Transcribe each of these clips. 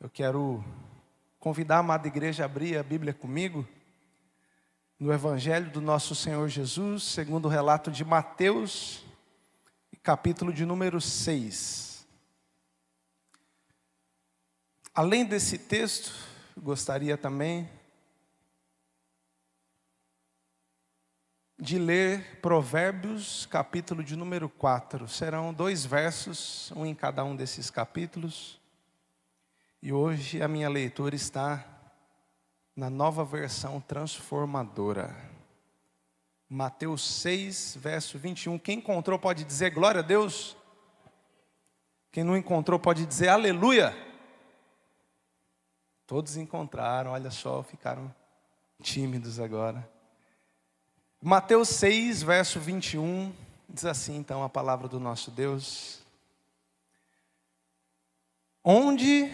Eu quero convidar a amada igreja a abrir a Bíblia comigo no Evangelho do nosso Senhor Jesus, segundo o relato de Mateus, capítulo de número 6. Além desse texto, gostaria também de ler Provérbios, capítulo de número 4. Serão 2 versos, um em cada um desses capítulos. E hoje a minha leitura está na Nova Versão Transformadora. Mateus 6, verso 21. Quem encontrou pode dizer glória a Deus. Quem não encontrou pode dizer aleluia. Todos encontraram, olha só, ficaram tímidos agora. Mateus 6, verso 21, diz assim então a palavra do nosso Deus. Onde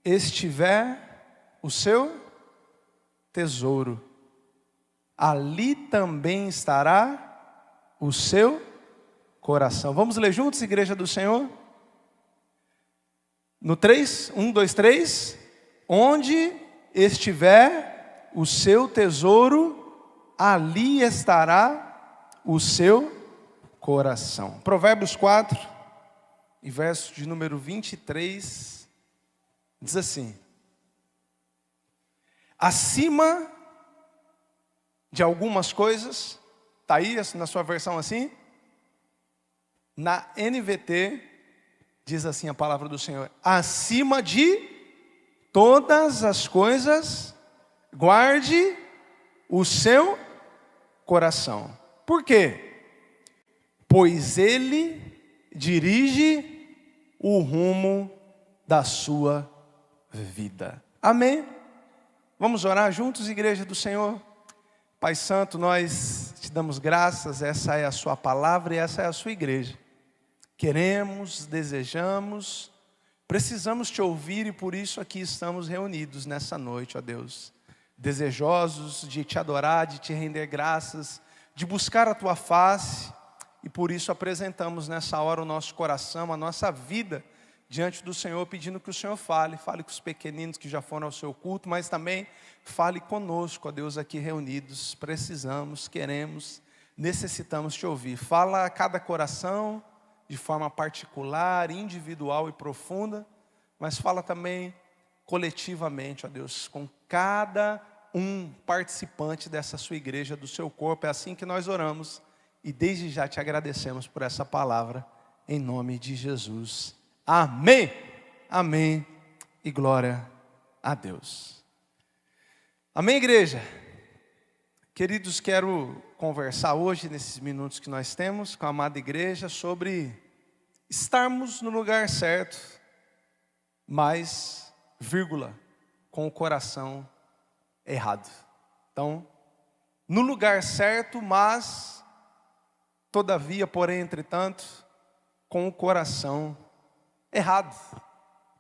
estiver o seu tesouro, ali também estará o seu coração. Vamos ler juntos, igreja do Senhor? No 3, 1, 2, 3. Onde estiver o seu tesouro, ali estará o seu coração. Provérbios 4, e verso de número 23, diz assim: acima de algumas coisas, está aí na sua versão assim? Na NVT, diz assim a palavra do Senhor: acima de todas as coisas, guarde o seu coração. Por quê? Pois ele dirige o rumo da sua vida. Amém? Vamos orar juntos, igreja do Senhor? Pai Santo, nós te damos graças, essa é a sua palavra e essa é a sua igreja. Queremos, desejamos, precisamos te ouvir e por isso aqui estamos reunidos nessa noite, ó Deus. Desejosos de te adorar, de te render graças, de buscar a tua face. E por isso apresentamos nessa hora o nosso coração, a nossa vida diante do Senhor, pedindo que o Senhor fale com os pequeninos que já foram ao seu culto, mas também fale conosco, ó Deus, aqui reunidos. Precisamos, queremos, necessitamos te ouvir. Fala a cada coração de forma particular, individual e profunda, mas fala também coletivamente, ó Deus, com cada um participante dessa sua igreja, do seu corpo. É assim que nós oramos e desde já te agradecemos por essa palavra, em nome de Jesus. Amém, amém e glória a Deus. Amém, igreja? Queridos, quero conversar hoje, nesses minutos que nós temos, com a amada igreja, sobre estarmos no lugar certo, mas, vírgula, com o coração errado. Então, no lugar certo, mas, todavia, porém, entretanto, com o coração errado.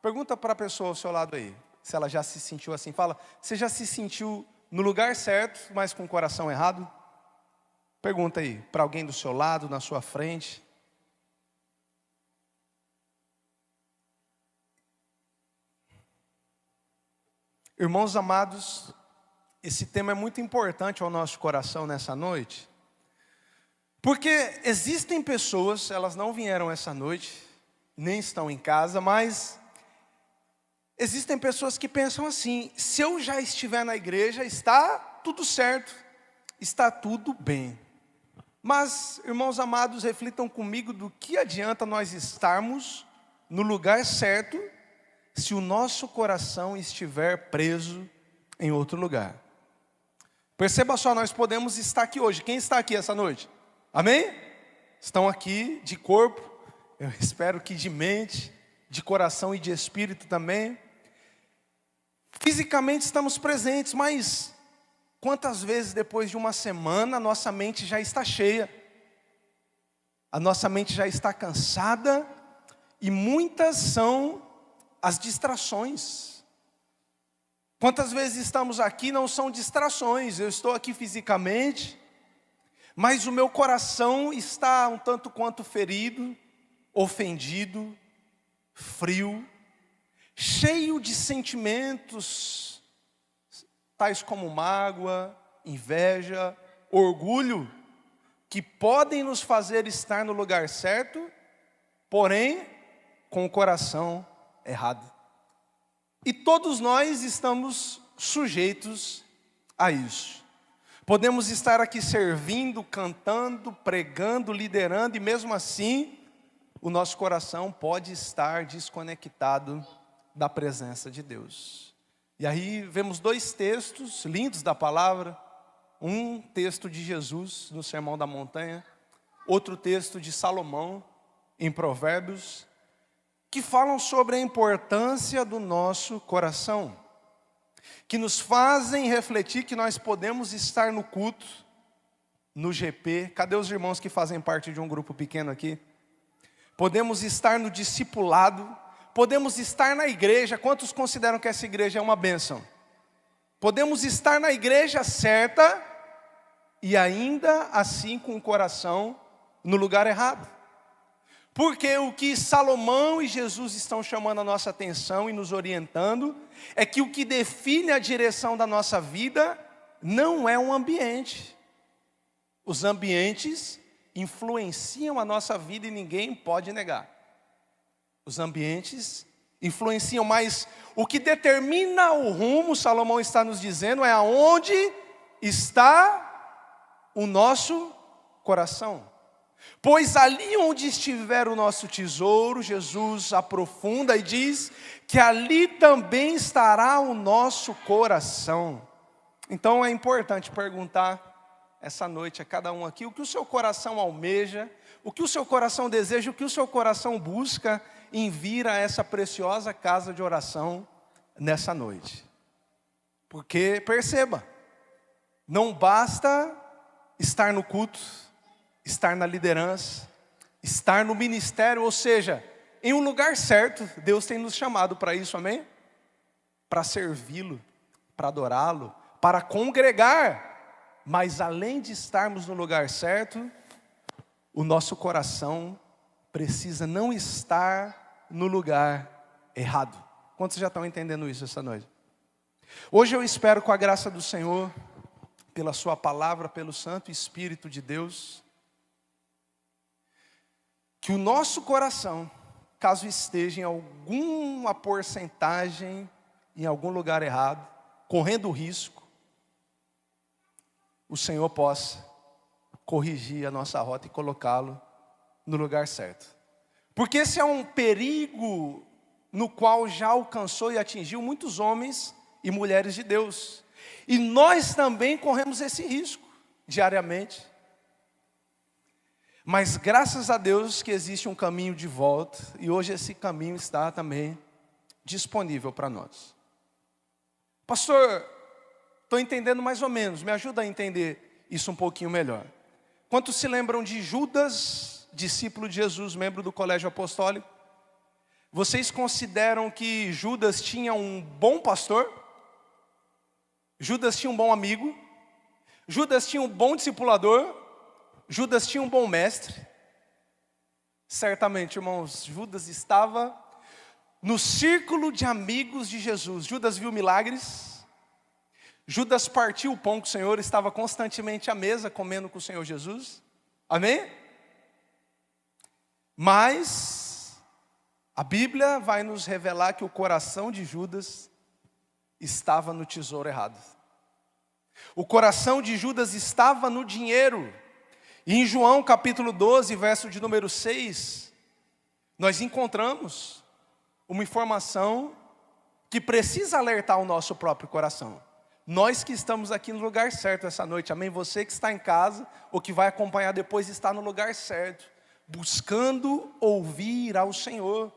Pergunta para a pessoa ao seu lado aí, se ela já se sentiu assim. Fala, você já se sentiu no lugar certo, mas com o coração errado? Pergunta aí, para alguém do seu lado, na sua frente. Irmãos amados, esse tema é muito importante ao nosso coração nessa noite, porque existem pessoas, elas não vieram essa noite, nem estão em casa, mas existem pessoas que pensam assim: se eu já estiver na igreja, está tudo certo, está tudo bem. Mas, irmãos amados, reflitam comigo do que adianta nós estarmos no lugar certo, se o nosso coração estiver preso em outro lugar. Perceba só, nós podemos estar aqui hoje. Quem está aqui essa noite? Amém? Estão aqui de corpo, eu espero que de mente, de coração e de espírito também. Fisicamente estamos presentes, mas quantas vezes depois de uma semana a nossa mente já está cheia, a nossa mente já está cansada e muitas são as distrações. Quantas vezes estamos aqui não são distrações, eu estou aqui fisicamente, mas o meu coração está um tanto quanto ferido, ofendido, frio, cheio de sentimentos, tais como mágoa, inveja, orgulho, que podem nos fazer estar no lugar certo, porém, com o coração errado. E todos nós estamos sujeitos a isso. Podemos estar aqui servindo, cantando, pregando, liderando, e mesmo assim, o nosso coração pode estar desconectado da presença de Deus. E aí vemos dois textos lindos da palavra. Um texto de Jesus no Sermão da Montanha, outro texto de Salomão em Provérbios, que falam sobre a importância do nosso coração, que nos fazem refletir que nós podemos estar no culto, no GP. Cadê os irmãos que fazem parte de um grupo pequeno aqui? Podemos estar no discipulado, podemos estar na igreja. Quantos consideram que essa igreja é uma bênção? Podemos estar na igreja certa e ainda assim com o coração no lugar errado. Porque o que Salomão e Jesus estão chamando a nossa atenção e nos orientando é que o que define a direção da nossa vida não é um ambiente. Os ambientes influenciam a nossa vida e ninguém pode negar. Os ambientes influenciam, mas o que determina o rumo, Salomão está nos dizendo, é aonde está o nosso coração. Pois ali onde estiver o nosso tesouro, Jesus aprofunda e diz que ali também estará o nosso coração. Então é importante perguntar essa noite a cada um aqui, o que o seu coração almeja, o que o seu coração deseja, o que o seu coração busca em vir a essa preciosa casa de oração nessa noite. Porque perceba, não basta estar no culto, estar na liderança, estar no ministério, ou seja, em um lugar certo. Deus tem nos chamado para isso, amém? Para servi-lo, para adorá-lo, para congregar. Mas além de estarmos no lugar certo, o nosso coração precisa não estar no lugar errado. Quantos já estão entendendo isso essa noite? Hoje eu espero, com a graça do Senhor, pela sua palavra, pelo Santo Espírito de Deus, que o nosso coração, caso esteja em alguma porcentagem, em algum lugar errado, correndo risco, o Senhor possa corrigir a nossa rota e colocá-lo no lugar certo. Porque esse é um perigo no qual já alcançou e atingiu muitos homens e mulheres de Deus. E nós também corremos esse risco diariamente. Mas graças a Deus que existe um caminho de volta, e hoje esse caminho está também disponível para nós. Pastor, estou entendendo mais ou menos, me ajuda a entender isso um pouquinho melhor. Quantos se lembram de Judas, discípulo de Jesus, membro do colégio apostólico? Vocês consideram que Judas tinha um bom pastor? Judas tinha um bom amigo? Judas tinha um bom discipulador? Judas tinha um bom mestre? Certamente, irmãos, Judas estava no círculo de amigos de Jesus. Judas viu milagres. Judas partiu o pão com o Senhor, estava constantemente à mesa comendo com o Senhor Jesus. Amém? Mas a Bíblia vai nos revelar que o coração de Judas estava no tesouro errado. O coração de Judas estava no dinheiro. E em João capítulo 12, verso de número 6, nós encontramos uma informação que precisa alertar o nosso próprio coração. Nós que estamos aqui no lugar certo essa noite, amém? Você que está em casa ou que vai acompanhar depois está no lugar certo, buscando ouvir ao Senhor.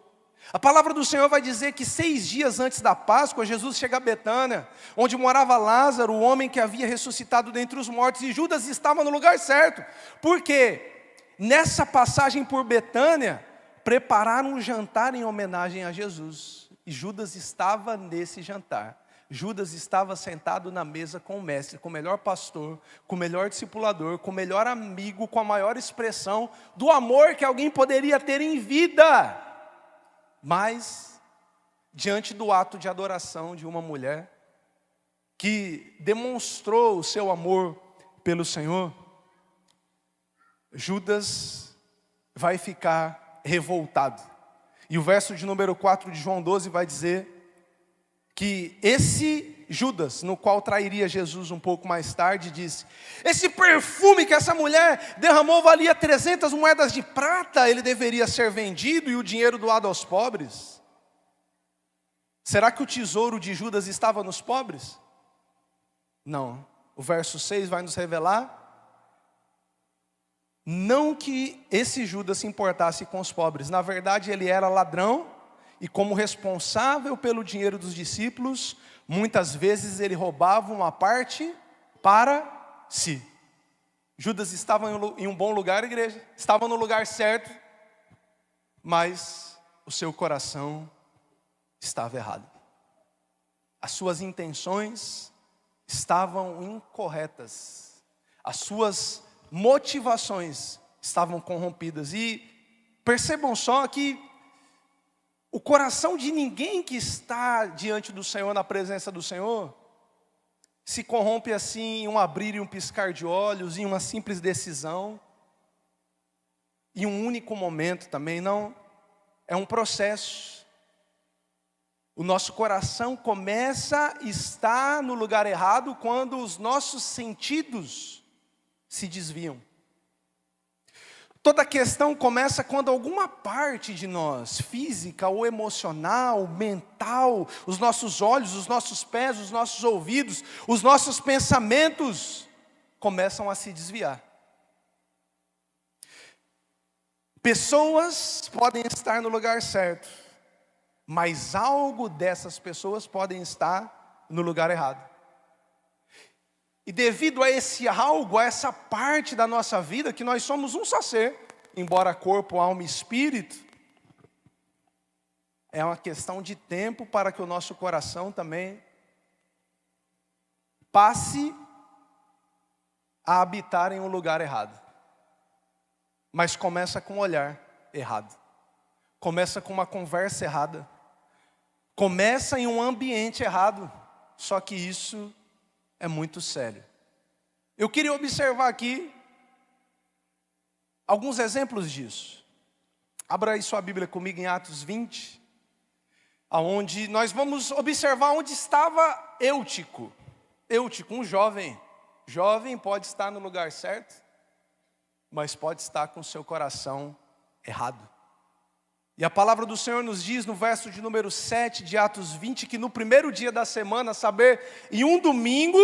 A palavra do Senhor vai dizer que 6 dias antes da Páscoa, Jesus chega a Betânia, onde morava Lázaro, o homem que havia ressuscitado dentre os mortos, e Judas estava no lugar certo. Por quê? Nessa passagem por Betânia, prepararam um jantar em homenagem a Jesus, e Judas estava nesse jantar. Judas estava sentado na mesa com o mestre, com o melhor pastor, com o melhor discipulador, com o melhor amigo, com a maior expressão do amor que alguém poderia ter em vida. Mas, diante do ato de adoração de uma mulher que demonstrou o seu amor pelo Senhor, Judas vai ficar revoltado. E o verso de número 4 de João 12 vai dizer que esse Judas, no qual trairia Jesus um pouco mais tarde, disse: esse perfume que essa mulher derramou valia 300 moedas de prata, ele deveria ser vendido e o dinheiro doado aos pobres. Será que o tesouro de Judas estava nos pobres? Não. O verso 6 vai nos revelar não que esse Judas se importasse com os pobres. Na verdade, ele era ladrão e, como responsável pelo dinheiro dos discípulos, muitas vezes ele roubava uma parte para si. Judas estava em um bom lugar, igreja, estava no lugar certo, mas o seu coração estava errado. As suas intenções estavam incorretas. As suas motivações estavam corrompidas. E percebam só que o coração de ninguém que está diante do Senhor, na presença do Senhor, se corrompe assim em um abrir e um piscar de olhos, em uma simples decisão, em um único momento também. Não, é um processo. O nosso coração começa a estar no lugar errado quando os nossos sentidos se desviam. Toda a questão começa quando alguma parte de nós, física ou emocional, mental, os nossos olhos, os nossos pés, os nossos ouvidos, os nossos pensamentos começam a se desviar. Pessoas podem estar no lugar certo, mas algo dessas pessoas podem estar no lugar errado. E devido a esse algo, a essa parte da nossa vida, que nós somos um só ser, embora corpo, alma e espírito, é uma questão de tempo para que o nosso coração também passe a habitar em um lugar errado. Mas começa com um olhar errado. Começa com uma conversa errada. Começa em um ambiente errado. Só que isso é muito sério. Eu queria observar aqui alguns exemplos disso. Abra aí sua Bíblia comigo em Atos 20, aonde nós vamos observar onde estava Eutico. Eutico, um jovem. Jovem pode estar no lugar certo, mas pode estar com seu coração errado. E a palavra do Senhor nos diz no verso de número 7 de Atos 20, que no primeiro dia da semana, saber, em um domingo,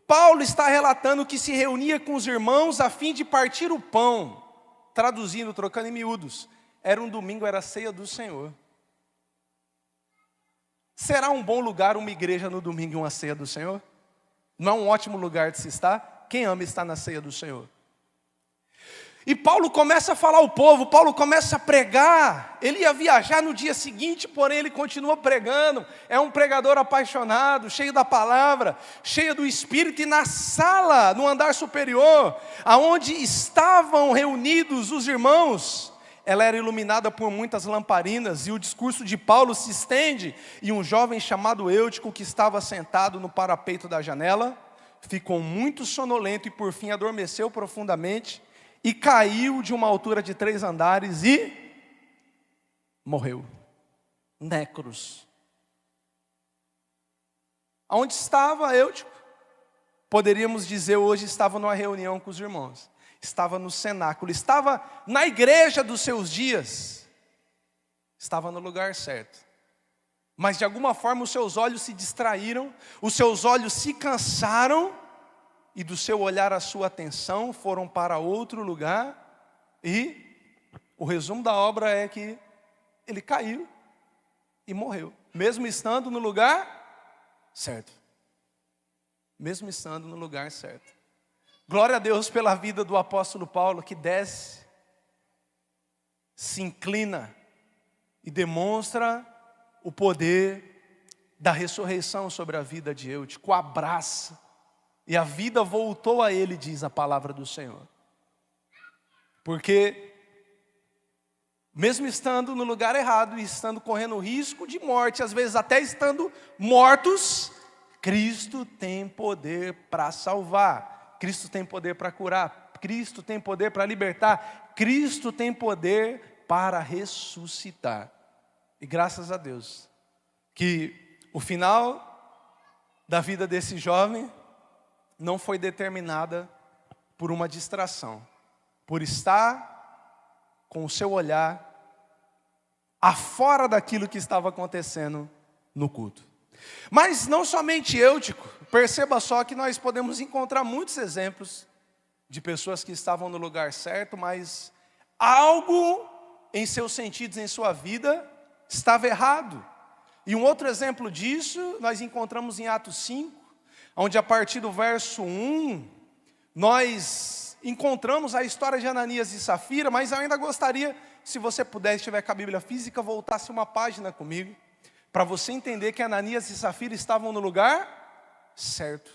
Paulo está relatando que se reunia com os irmãos a fim de partir o pão. Traduzindo, trocando em miúdos, era um domingo, era a ceia do Senhor. Será um bom lugar uma igreja no domingo e uma ceia do Senhor? Não é um ótimo lugar de se estar? Quem ama estar na ceia do Senhor? E Paulo começa a falar ao povo, Paulo começa a pregar. Ele ia viajar no dia seguinte, porém ele continua pregando. É um pregador apaixonado, cheio da palavra, cheio do Espírito. E na sala, no andar superior, aonde estavam reunidos os irmãos, ela era iluminada por muitas lamparinas. E o discurso de Paulo se estende. E um jovem chamado Eutico, que estava sentado no parapeito da janela, ficou muito sonolento e por fim adormeceu profundamente. E caiu de uma altura de 3 andares e morreu. Nécros. Aonde estava Eutico? Poderíamos dizer hoje estava numa reunião com os irmãos. Estava no cenáculo, estava na igreja dos seus dias. Estava no lugar certo. Mas de alguma forma os seus olhos se distraíram, os seus olhos se cansaram, e do seu olhar a sua atenção foram para outro lugar, e o resumo da obra é que ele caiu e morreu, mesmo estando no lugar certo. Mesmo estando no lugar certo. Glória a Deus pela vida do apóstolo Paulo, que desce, se inclina e demonstra o poder da ressurreição sobre a vida de Eutico, abraça. E a vida voltou a ele, diz a palavra do Senhor. Porque mesmo estando no lugar errado e estando correndo risco de morte, às vezes até estando mortos, Cristo tem poder para salvar, Cristo tem poder para curar, Cristo tem poder para libertar, Cristo tem poder para ressuscitar. E graças a Deus, que o final da vida desse jovem não foi determinada por uma distração, por estar com o seu olhar afora daquilo que estava acontecendo no culto. Mas não somente Eutico, perceba só que nós podemos encontrar muitos exemplos de pessoas que estavam no lugar certo, mas algo em seus sentidos, em sua vida, estava errado. E um outro exemplo disso, nós encontramos em Atos 5, onde a partir do verso 1, nós encontramos a história de Ananias e Safira, mas eu ainda gostaria, se você puder, estiver com a Bíblia física, voltasse uma página comigo, para você entender que Ananias e Safira estavam no lugar certo.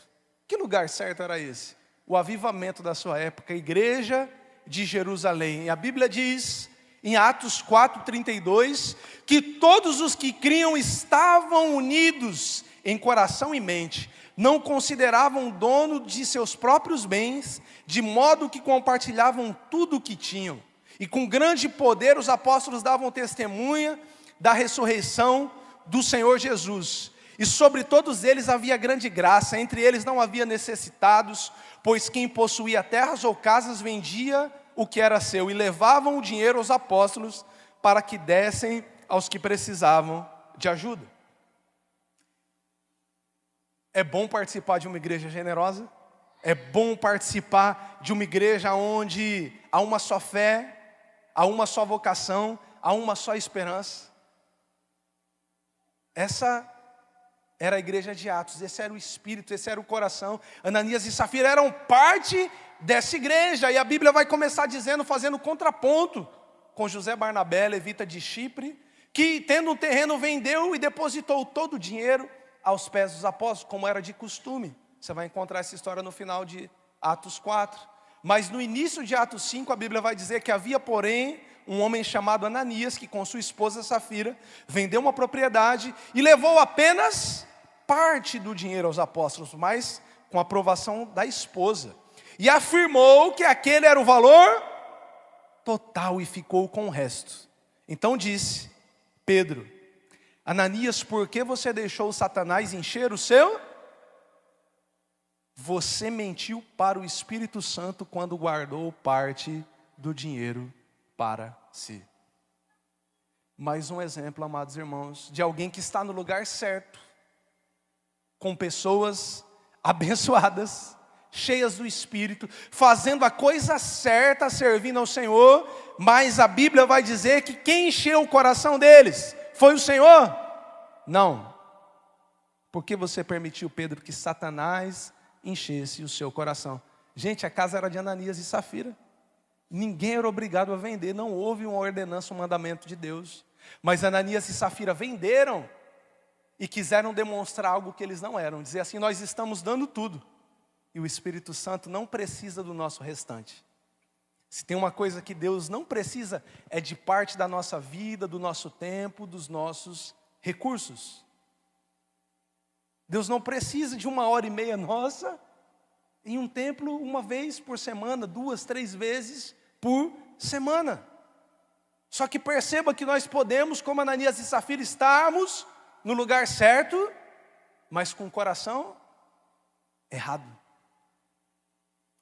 Que lugar certo era esse? O avivamento da sua época, a igreja de Jerusalém. E a Bíblia diz, em Atos 4:32, que todos os que criam estavam unidos em coração e mente, não consideravam dono de seus próprios bens, de modo que compartilhavam tudo o que tinham. E com grande poder os apóstolos davam testemunha da ressurreição do Senhor Jesus. E sobre todos eles havia grande graça, entre eles não havia necessitados, pois quem possuía terras ou casas vendia o que era seu, e levavam o dinheiro aos apóstolos, para que dessem aos que precisavam de ajuda. É bom participar de uma igreja generosa, é bom participar de uma igreja onde há uma só fé, há uma só vocação, há uma só esperança. Essa era a igreja de Atos, esse era o espírito, esse era o coração. Ananias e Safira eram parte dessa igreja, e a Bíblia vai começar dizendo, fazendo contraponto com José Barnabé, levita de Chipre, que tendo um terreno vendeu e depositou todo o dinheiro aos pés dos apóstolos, como era de costume. Você vai encontrar essa história no final de Atos 4. Mas no início de Atos 5, a Bíblia vai dizer que havia, porém, um homem chamado Ananias, que com sua esposa Safira, vendeu uma propriedade e levou apenas parte do dinheiro aos apóstolos, mas com a aprovação da esposa. E afirmou que aquele era o valor total e ficou com o resto. Então disse Pedro: Ananias, por que você deixou Satanás encher o seu? Você mentiu para o Espírito Santo quando guardou parte do dinheiro para si. Mais um exemplo, amados irmãos, de alguém que está no lugar certo, com pessoas abençoadas, cheias do Espírito, fazendo a coisa certa, servindo ao Senhor, mas a Bíblia vai dizer que quem encheu o coração deles foi o Senhor? Não. Por que você permitiu, Pedro, que Satanás enchesse o seu coração? Gente, a casa era de Ananias e Safira. Ninguém era obrigado a vender, não houve uma ordenança, um mandamento de Deus. Mas Ananias e Safira venderam e quiseram demonstrar algo que eles não eram. Dizer assim, nós estamos dando tudo. E o Espírito Santo não precisa do nosso restante. Se tem uma coisa que Deus não precisa, é de parte da nossa vida, do nosso tempo, dos nossos recursos. Deus não precisa de 1h30 nossa em um templo, uma vez por semana, 2, 3 vezes por semana. Só que perceba que nós podemos, como Ananias e Safira, estarmos no lugar certo, mas com o coração errado.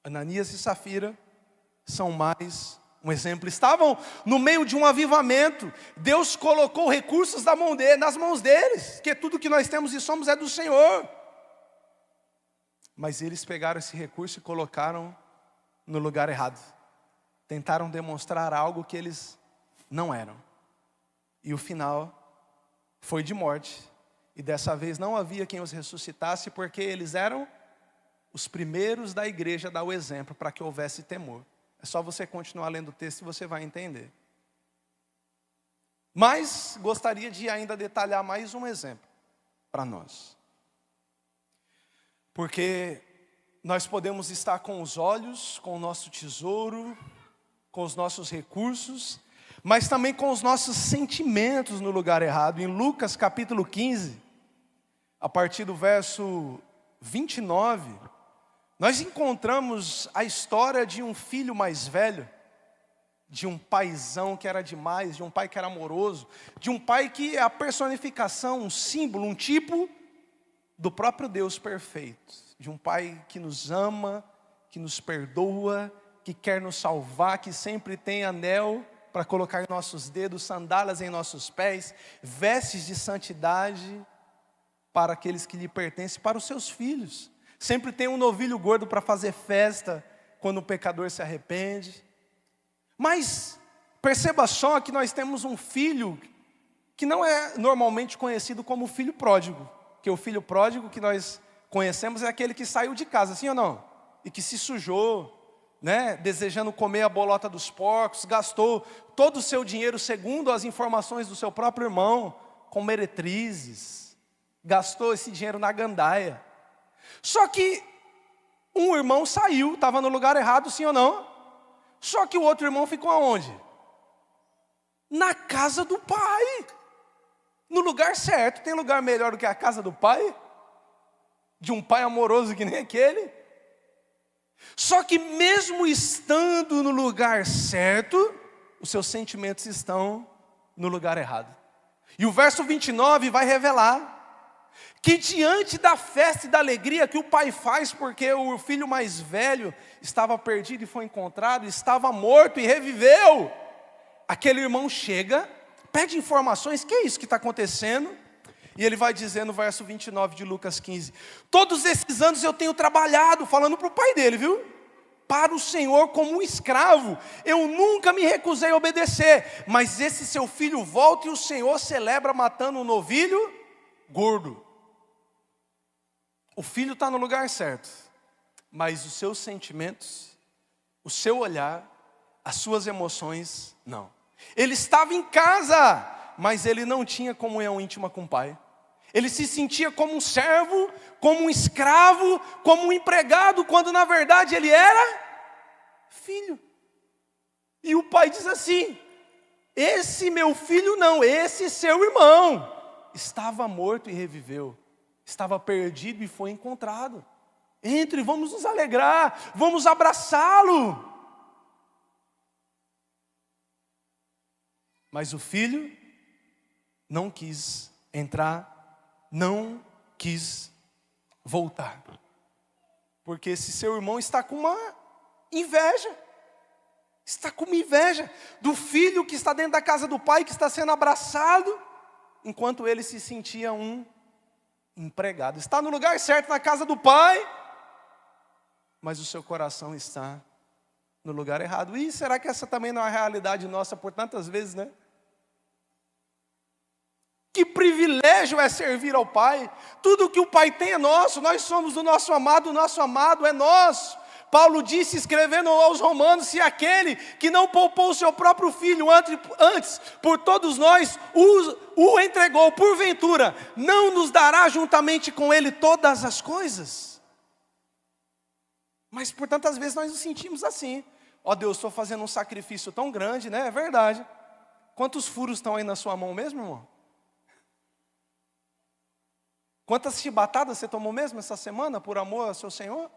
Ananias e Safira são mais um exemplo. Estavam no meio de um avivamento. Deus colocou recursos nas mãos deles, que tudo que nós temos e somos é do Senhor. Mas eles pegaram esse recurso e colocaram no lugar errado. Tentaram demonstrar algo que eles não eram. E o final foi de morte. E dessa vez não havia quem os ressuscitasse, porque eles eram os primeiros da igreja a dar o exemplo para que houvesse temor. É só você continuar lendo o texto e você vai entender. Mas gostaria de ainda detalhar mais um exemplo para nós. Porque nós podemos estar com os olhos, com o nosso tesouro, com os nossos recursos, mas também com os nossos sentimentos no lugar errado. Em Lucas capítulo 15, a partir do verso 29, nós encontramos a história de um filho mais velho, de um paizão que era demais, de um pai que era amoroso, de um pai que é a personificação, um símbolo, um tipo do próprio Deus perfeito, de um pai que nos ama, que nos perdoa, que quer nos salvar, que sempre tem anel para colocar em nossos dedos, sandálias em nossos pés, vestes de santidade para aqueles que lhe pertencem, para os seus filhos. Sempre tem um novilho gordo para fazer festa quando o pecador se arrepende. Mas perceba só que nós temos um filho que não é normalmente conhecido como filho pródigo. Que o filho pródigo que nós conhecemos é aquele que saiu de casa, sim ou não? E que se sujou, né, desejando comer a bolota dos porcos, gastou todo o seu dinheiro, segundo as informações do seu próprio irmão, com meretrizes, gastou esse dinheiro na gandaia. Só que um irmão saiu, estava no lugar errado, sim ou não? Só que o outro irmão ficou aonde? Na casa do pai, no lugar certo. Tem lugar melhor do que a casa do pai? De um pai amoroso que nem aquele? Só que mesmo estando no lugar certo, os seus sentimentos estão no lugar errado. E o verso 29 vai revelar que diante da festa e da alegria que o pai faz, porque o filho mais velho estava perdido e foi encontrado, estava morto e reviveu, aquele irmão chega, pede informações, que é isso que está acontecendo? E ele vai dizer no verso 29 de Lucas 15, todos esses anos eu tenho trabalhado, falando para o pai dele, viu? Para o Senhor como um escravo, eu nunca me recusei a obedecer, mas esse seu filho volta e o Senhor celebra matando um novilho gordo. O filho está no lugar certo, mas os seus sentimentos, o seu olhar, as suas emoções, não. Ele estava em casa, mas ele não tinha comunhão íntima com o pai. Ele se sentia como um servo, como um escravo, como um empregado, quando na verdade ele era filho. E o pai diz assim, esse meu filho não, esse seu irmão, estava morto e reviveu, estava perdido e foi encontrado. Entre, vamos nos alegrar, vamos abraçá-lo. Mas o filho não quis entrar, não quis voltar. Porque esse seu irmão está com uma inveja. Está com uma inveja do filho que está dentro da casa do pai, que está sendo abraçado, enquanto ele se sentia um empregado. Está no lugar certo, na casa do pai, mas o seu coração está no lugar errado. E será que essa também não é a realidade nossa por tantas vezes, né? Que privilégio é servir ao Pai. Tudo que o Pai tem é nosso. Nós somos do nosso amado, o nosso amado é nosso. Paulo disse, escrevendo aos Romanos, se aquele que não poupou o seu próprio filho antes por todos nós, o entregou, porventura, não nos dará juntamente com ele todas as coisas? Mas por tantas vezes nós nos sentimos assim. Ó Deus, estou fazendo um sacrifício tão grande, né? É verdade. Quantos furos estão aí na sua mão mesmo, irmão? Quantas chibatadas você tomou mesmo essa semana por amor ao seu Senhor?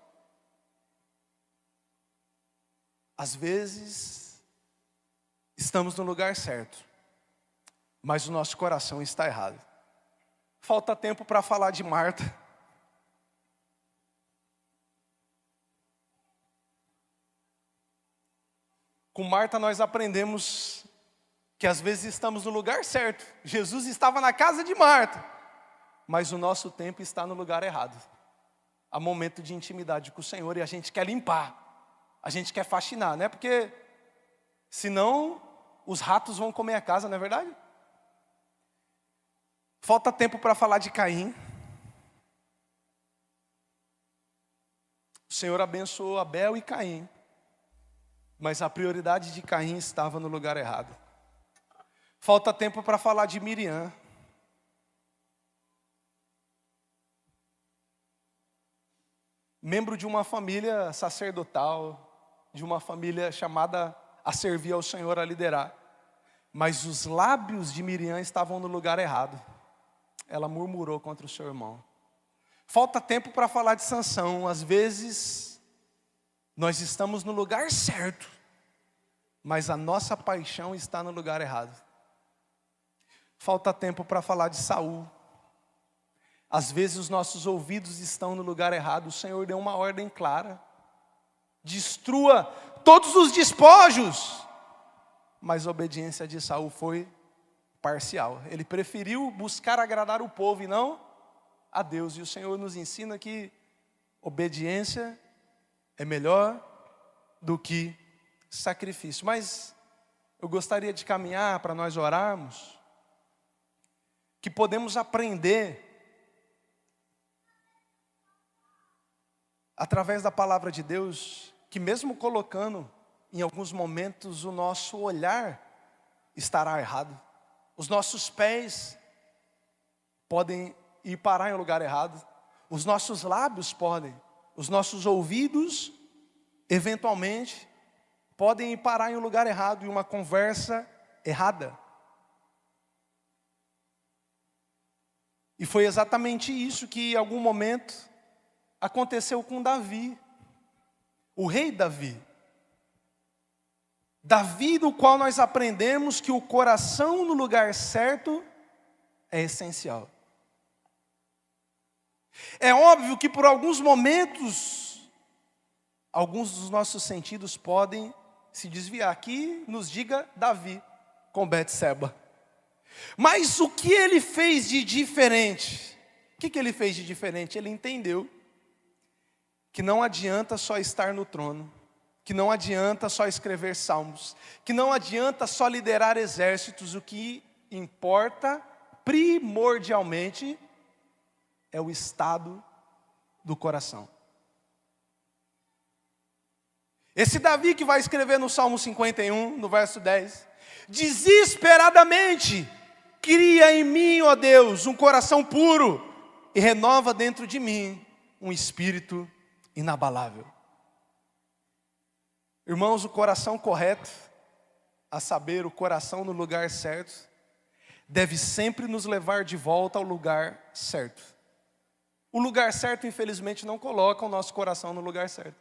Às vezes, estamos no lugar certo, mas o nosso coração está errado. Falta tempo para falar de Marta. Com Marta nós aprendemos que às vezes estamos no lugar certo. Jesus estava na casa de Marta, mas o nosso tempo está no lugar errado. Há momento de intimidade com o Senhor e a gente quer limpar. A gente quer faxinar, né? Porque senão os ratos vão comer a casa, não é verdade? Falta tempo para falar de Caim. O Senhor abençoou Abel e Caim, mas a prioridade de Caim estava no lugar errado. Falta tempo para falar de Miriam. Membro de uma família sacerdotal, de uma família chamada a servir ao Senhor, a liderar. Mas os lábios de Miriam estavam no lugar errado. Ela murmurou contra o seu irmão. Falta tempo para falar de Sansão. Às vezes, nós estamos no lugar certo, mas a nossa paixão está no lugar errado. Falta tempo para falar de Saul. Às vezes os nossos ouvidos estão no lugar errado. O Senhor deu uma ordem clara: destrua todos os despojos. Mas a obediência de Saul foi parcial. Ele preferiu buscar agradar o povo e não a Deus. E o Senhor nos ensina que obediência é melhor do que sacrifício. Mas eu gostaria de caminhar para nós orarmos, que podemos aprender através da palavra de Deus, que mesmo colocando em alguns momentos o nosso olhar estará errado, os nossos pés podem ir parar em lugar errado, os nossos lábios podem, os nossos ouvidos eventualmente podem ir parar em um lugar errado, em uma conversa errada. E foi exatamente isso que em algum momento aconteceu com Davi, o rei Davi. Davi, do qual nós aprendemos que o coração no lugar certo é essencial. É óbvio que por alguns momentos, alguns dos nossos sentidos podem se desviar. Aqui nos diga Davi com Betseba. Mas o que ele fez de diferente? O que ele fez de diferente? Ele entendeu que não adianta só estar no trono, que não adianta só escrever salmos, que não adianta só liderar exércitos. O que importa primordialmente é o estado do coração. Esse Davi que vai escrever no Salmo 51, no verso 10, desesperadamente: cria em mim, ó Deus, um coração puro e renova dentro de mim um espírito inabalável. Irmãos, o coração correto, a saber, o coração no lugar certo, deve sempre nos levar de volta ao lugar certo. O lugar certo, infelizmente, não coloca o nosso coração no lugar certo.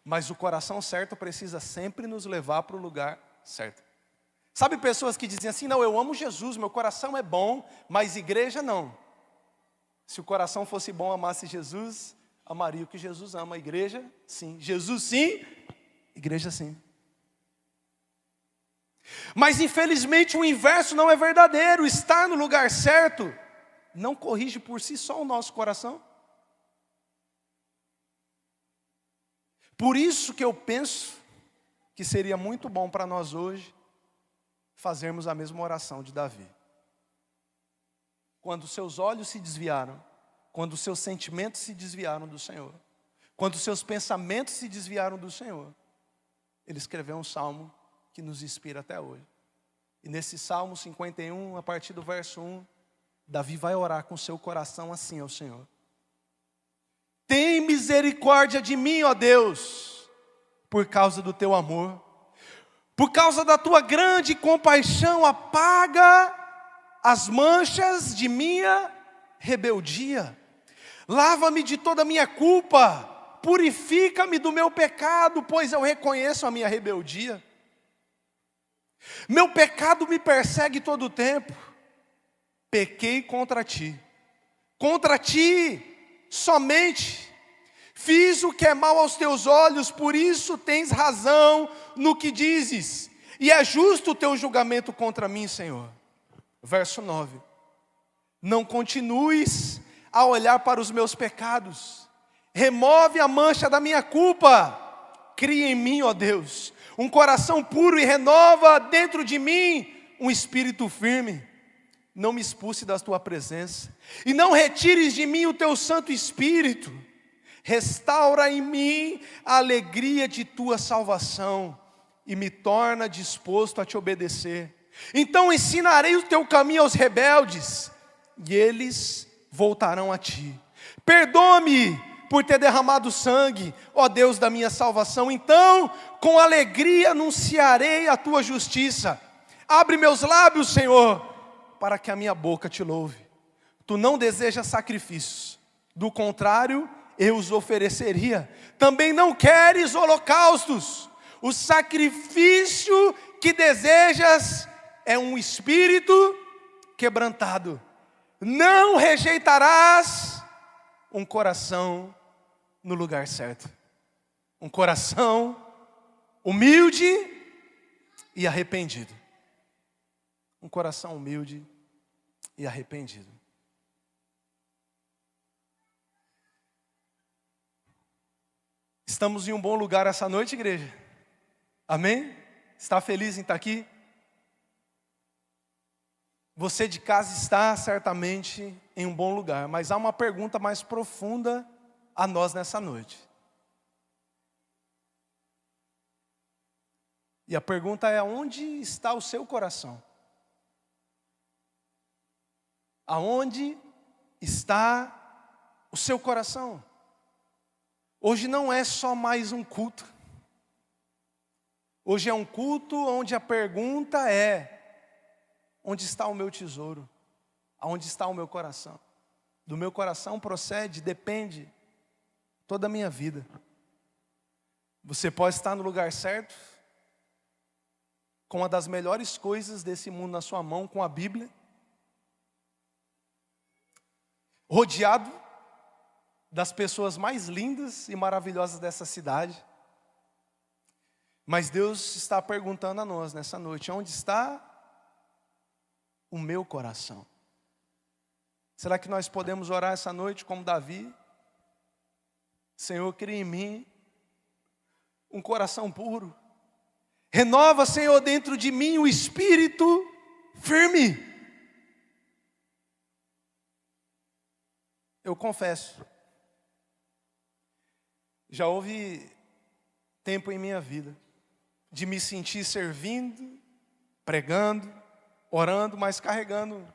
Mas o coração certo precisa sempre nos levar para o lugar certo. Sabe pessoas que dizem assim: não, eu amo Jesus, meu coração é bom, mas igreja não. Se o coração fosse bom, amasse Jesus, amaria o que Jesus ama. A igreja, sim. Jesus, sim. Igreja, sim. Mas infelizmente o inverso não é verdadeiro. Estar no lugar certo não corrige por si só o nosso coração. Por isso que eu penso que seria muito bom para nós hoje fazermos a mesma oração de Davi. Quando seus olhos se desviaram, quando seus sentimentos se desviaram do Senhor, quando seus pensamentos se desviaram do Senhor, ele escreveu um salmo que nos inspira até hoje. E nesse Salmo 51, a partir do verso 1, Davi vai orar com seu coração assim ao Senhor: tem misericórdia de mim, ó Deus, por causa do teu amor, por causa da tua grande compaixão, apaga as manchas de minha rebeldia, lava-me de toda a minha culpa, purifica-me do meu pecado, pois eu reconheço a minha rebeldia. Meu pecado me persegue todo o tempo. Pequei contra ti somente. Fiz o que é mal aos teus olhos, por isso tens razão no que dizes, e é justo o teu julgamento contra mim, Senhor. Verso 9: não continues a olhar para os meus pecados, remove a mancha da minha culpa, cria em mim, ó Deus, um coração puro e renova dentro de mim um espírito firme. Não me expulse da tua presença, e não retires de mim o teu Santo Espírito. Restaura em mim a alegria de tua salvação, e me torna disposto a te obedecer. Então ensinarei o teu caminho aos rebeldes, e eles voltarão a ti. Perdoa-me por ter derramado sangue, ó Deus da minha salvação. Então, com alegria anunciarei a tua justiça. Abre meus lábios, Senhor, para que a minha boca te louve. Tu não desejas sacrifícios, do contrário, eu os ofereceria. Também não queres holocaustos. O sacrifício que desejas é um espírito quebrantado. Não rejeitarás um coração no lugar certo. Um coração humilde e arrependido. Um coração humilde e arrependido. Estamos em um bom lugar essa noite, igreja? Amém? Está feliz em estar aqui? Você de casa está certamente em um bom lugar, mas há uma pergunta mais profunda a nós nessa noite. E a pergunta é: aonde está o seu coração? Aonde está o seu coração? Hoje não é só mais um culto. Hoje é um culto onde a pergunta é: onde está o meu tesouro? Aonde está o meu coração? Do meu coração depende toda a minha vida. Você pode estar no lugar certo, com uma das melhores coisas desse mundo na sua mão, com a Bíblia, rodeado das pessoas mais lindas e maravilhosas dessa cidade. Mas Deus está perguntando a nós nessa noite: onde está o meu coração? Será que nós podemos orar essa noite como Davi? Senhor, cria em mim um coração puro. Renova, Senhor, dentro de mim o espírito firme. Eu confesso, já houve tempo em minha vida de me sentir servindo, pregando, orando, mas carregando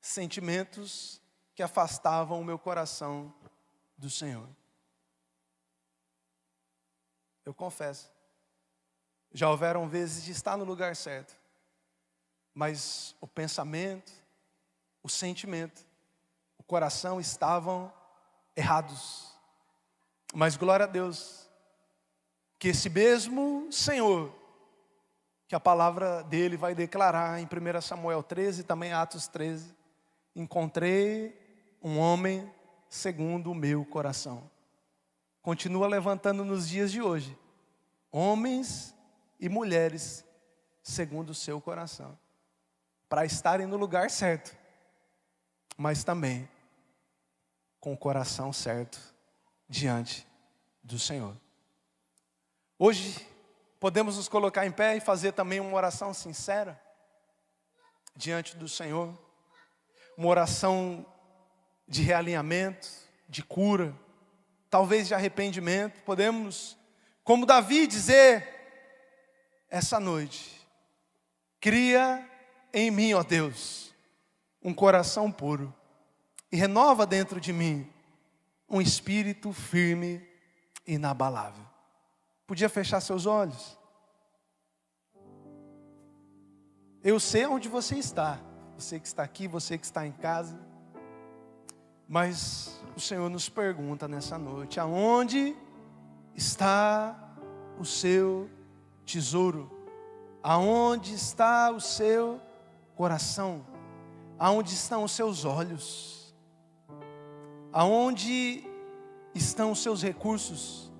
sentimentos que afastavam o meu coração do Senhor. Eu confesso, já houveram vezes de estar no lugar certo, mas o pensamento, o sentimento, o coração estavam errados. Mas glória a Deus, que esse mesmo Senhor, que a palavra dele vai declarar em 1 Samuel 13, também Atos 13, encontrei um homem segundo o meu coração. Continua levantando nos dias de hoje homens e mulheres segundo o seu coração, para estarem no lugar certo, mas também com o coração certo diante do Senhor. Hoje podemos nos colocar em pé e fazer também uma oração sincera diante do Senhor, uma oração de realinhamento, de cura, talvez de arrependimento. Podemos, como Davi, dizer essa noite: cria em mim, ó Deus, um coração puro e renova dentro de mim um espírito firme e inabalável. Podia fechar seus olhos? Eu sei onde você está, você que está aqui, você que está em casa, mas o Senhor nos pergunta nessa noite: aonde está o seu tesouro? Aonde está o seu coração? Aonde estão os seus olhos? Aonde estão os seus recursos?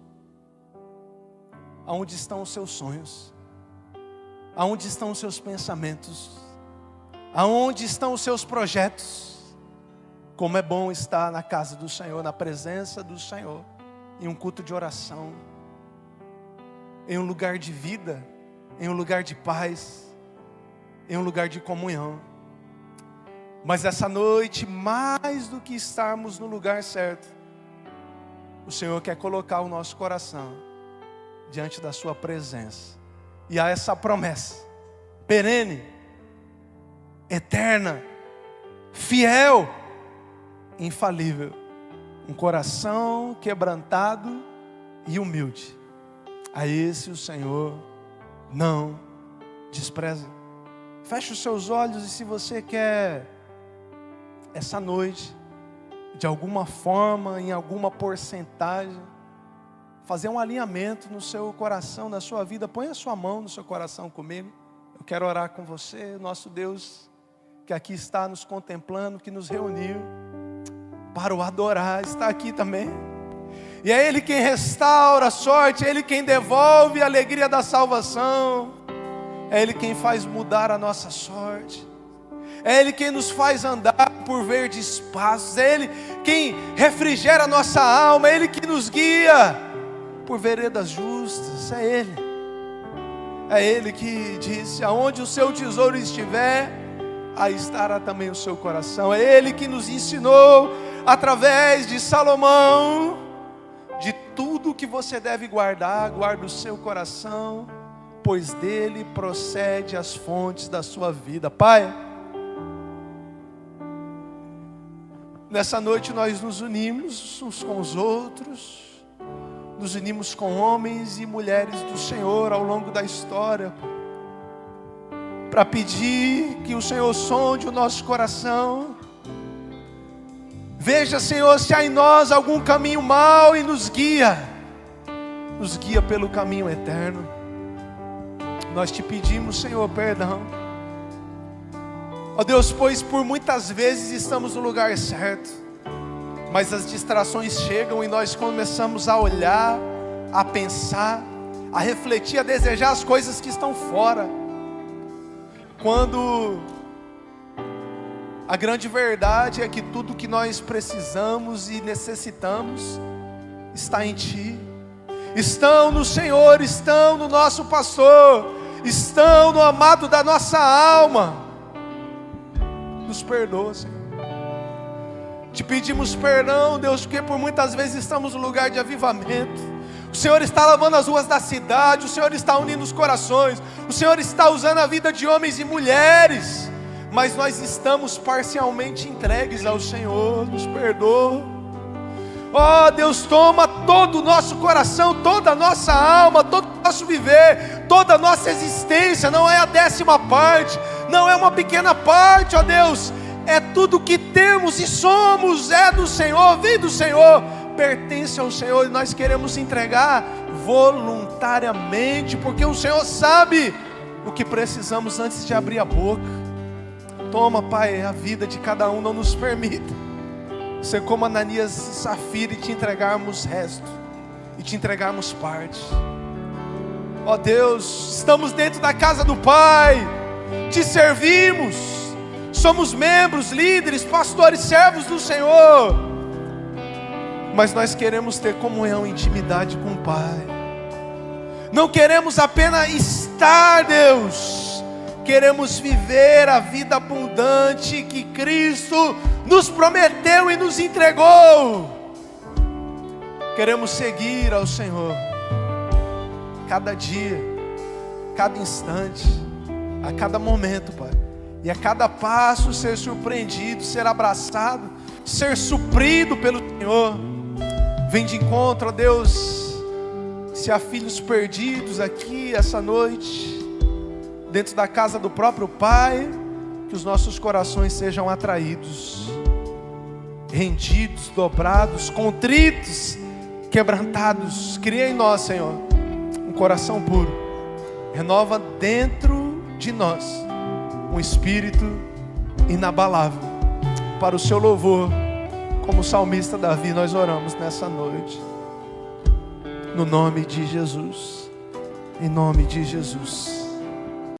Aonde estão os seus sonhos? Aonde estão os seus pensamentos? Aonde estão os seus projetos? Como é bom estar na casa do Senhor, na presença do Senhor, em um culto de oração, em um lugar de vida, em um lugar de paz, em um lugar de comunhão. Mas essa noite, mais do que estarmos no lugar certo, o Senhor quer colocar o nosso coração diante da sua presença. E há essa promessa perene, eterna, fiel, infalível: um coração quebrantado e humilde. A esse o Senhor não despreza. Feche os seus olhos e se você quer, essa noite, de alguma forma, em alguma porcentagem, fazer um alinhamento no seu coração, na sua vida, põe a sua mão no seu coração comigo. Eu quero orar com você, nosso Deus, que aqui está nos contemplando, que nos reuniu para o adorar, está aqui também. E é Ele quem restaura a sorte, é Ele quem devolve a alegria da salvação, é Ele quem faz mudar a nossa sorte, é Ele quem nos faz andar por verdes pastos, é Ele quem refrigera a nossa alma, é Ele que nos guia por veredas justas, é Ele. É Ele que disse, aonde o seu tesouro estiver, aí estará também o seu coração. É Ele que nos ensinou, através de Salomão, de tudo que você deve guardar, guarda o seu coração, pois dele procede as fontes da sua vida. Pai, nessa noite nós nos unimos uns com os outros, nos unimos com homens e mulheres do Senhor ao longo da história, para pedir que o Senhor sonde o nosso coração. Veja, Senhor, se há em nós algum caminho mau e nos guia pelo caminho eterno. Nós te pedimos, Senhor, perdão. Ó Deus, pois por muitas vezes estamos no lugar certo, mas as distrações chegam e nós começamos a olhar, a pensar, a refletir, a desejar as coisas que estão fora, quando a grande verdade é que tudo que nós precisamos e necessitamos está em Ti, estão no Senhor, estão no nosso pastor, estão no amado da nossa alma. Nos perdoa, Senhor. Te pedimos perdão, Deus, porque por muitas vezes estamos no lugar de avivamento. O Senhor está lavando as ruas da cidade, o Senhor está unindo os corações, o Senhor está usando a vida de homens e mulheres, mas nós estamos parcialmente entregues ao Senhor. Nos perdoa. Ó Deus, toma todo o nosso coração, toda a nossa alma, todo o nosso viver, toda a nossa existência. Não é a 10ª parte, não é uma pequena parte, ó Deus, é tudo que temos e somos, é do Senhor, vem do Senhor, pertence ao Senhor, e nós queremos entregar voluntariamente, porque o Senhor sabe o que precisamos antes de abrir a boca. Toma, Pai, a vida de cada um, não nos permita ser como Ananias e Safira e te entregarmos resto, e te entregarmos parte. Ó Deus, estamos dentro da casa do Pai, te servimos, somos membros, líderes, pastores, servos do Senhor, mas nós queremos ter comunhão, intimidade com o Pai. Não queremos apenas estar, Deus, queremos viver a vida abundante que Cristo nos prometeu e nos entregou. Queremos seguir ao Senhor cada dia, cada instante, a cada momento, Pai, e a cada passo ser surpreendido, ser abraçado, ser suprido pelo Senhor. Vem de encontro, ó Deus, se há filhos perdidos aqui essa noite, dentro da casa do próprio Pai, que os nossos corações sejam atraídos, rendidos, dobrados, contritos, quebrantados. Cria em nós, Senhor, um coração puro. Renova dentro de nós um espírito inabalável para o seu louvor. Como o salmista Davi, nós oramos nessa noite, no nome de Jesus, em nome de Jesus.